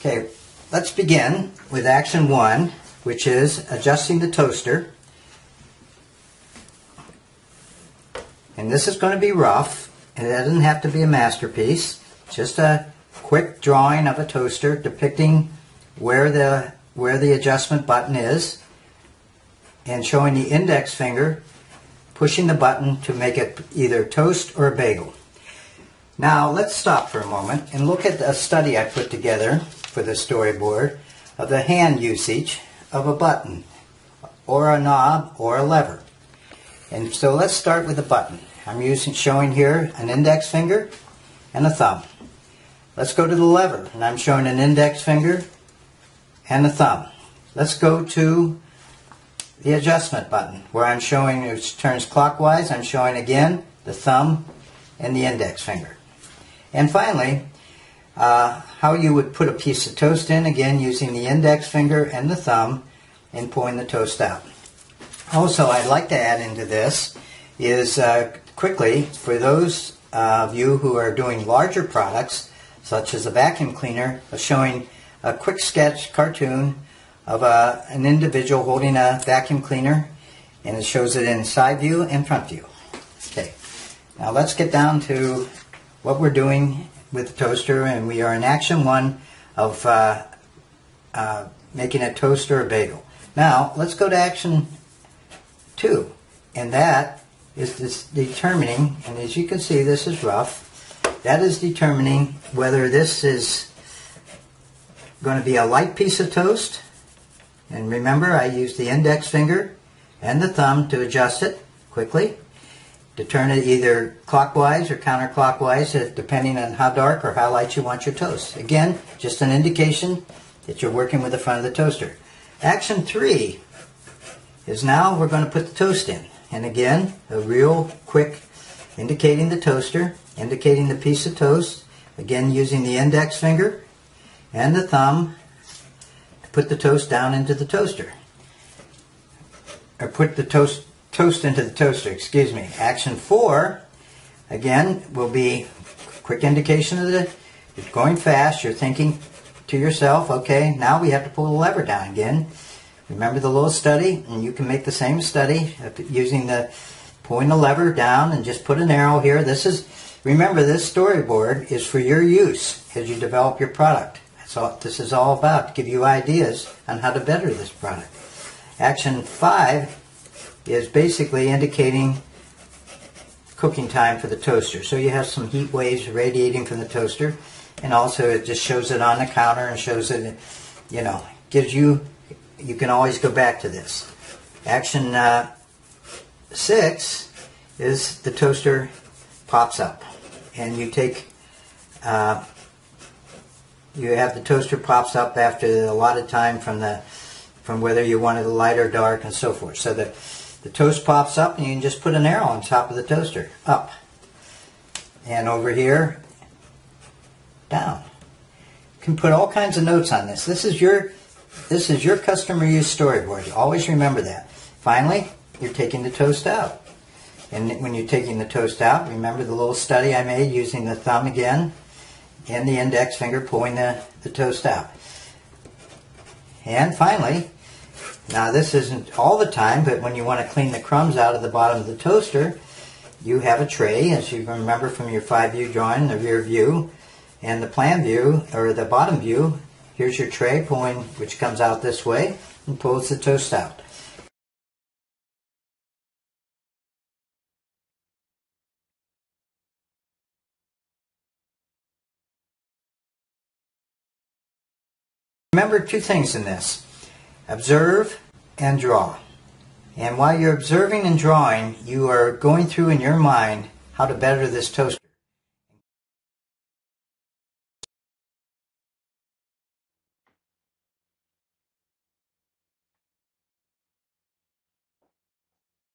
Okay, let's begin with action 1, which is adjusting the toaster. And this is going to be rough, and it doesn't have to be a masterpiece. Just a quick drawing of a toaster depicting where the adjustment button is, and showing the index finger pushing the button to make it either toast or a bagel. Now let's stop for a moment and look at a study I put together for the storyboard of the hand usage of a button or a knob or a lever. And so let's start with the button. I'm showing here an index finger and a thumb. Let's go to the lever, and I'm showing an index finger and a thumb. Let's go to the adjustment button, where I'm showing it turns clockwise. I'm showing again the thumb and the index finger. And finally, how you would put a piece of toast in, again using the index finger and the thumb and pulling the toast out. Also, I'd like to add into this is quickly, for those of you who are doing larger products, such as a vacuum cleaner, showing a quick sketch cartoon of an individual holding a vacuum cleaner, and it shows it in side view and front view. Okay, now let's get down to what we're doing with the toaster, and we are in action 1 of making a toast or a bagel. Now let's go to action 2, and that is this determining, and as you can see this is rough, that is determining whether this is going to be a light piece of toast. And remember, I used the index finger and the thumb to adjust it quickly, to turn it either clockwise or counterclockwise, depending on how dark or how light you want your toast. Again, just an indication that you're working with the front of the toaster. Action 3 is now we're going to put the toast in. And again, a real quick indicating the toaster, indicating the piece of toast, again using the index finger and the thumb to put the toast down into the toaster. Or put the toast into the toaster, excuse me. Action 4, again, will be quick indication of you're going fast, you're thinking to yourself, okay, now we have to pull the lever down again. Remember the little study, and you can make the same study using pulling the lever down, and just put an arrow here. Remember, this storyboard is for your use as you develop your product. That's all this is all about, to give you ideas on how to better this product. Action 5 is basically indicating cooking time for the toaster. So you have some heat waves radiating from the toaster, and also it just shows it on the counter and shows it, gives you can always go back to this. Action 6 is the toaster pops up, and you have the toaster pops up after a lot of time from whether you want it light or dark and so forth. So the toast pops up, and you can just put an arrow on top of the toaster, up, and over here, down. You can put all kinds of notes on this. This is your customer use storyboard. Always remember that. Finally, you're taking the toast out. And when you're taking the toast out, remember the little study I made using the thumb again and the index finger pulling the toast out. And finally, now this isn't all the time, but when you want to clean the crumbs out of the bottom of the toaster, you have a tray, as you remember from your 5-view drawing, the rear view and the plan view, or the bottom view. Here's your tray which comes out this way and pulls the toast out. Remember 2 things in this: observe and draw. And while you're observing and drawing, you are going through in your mind how to better this toaster.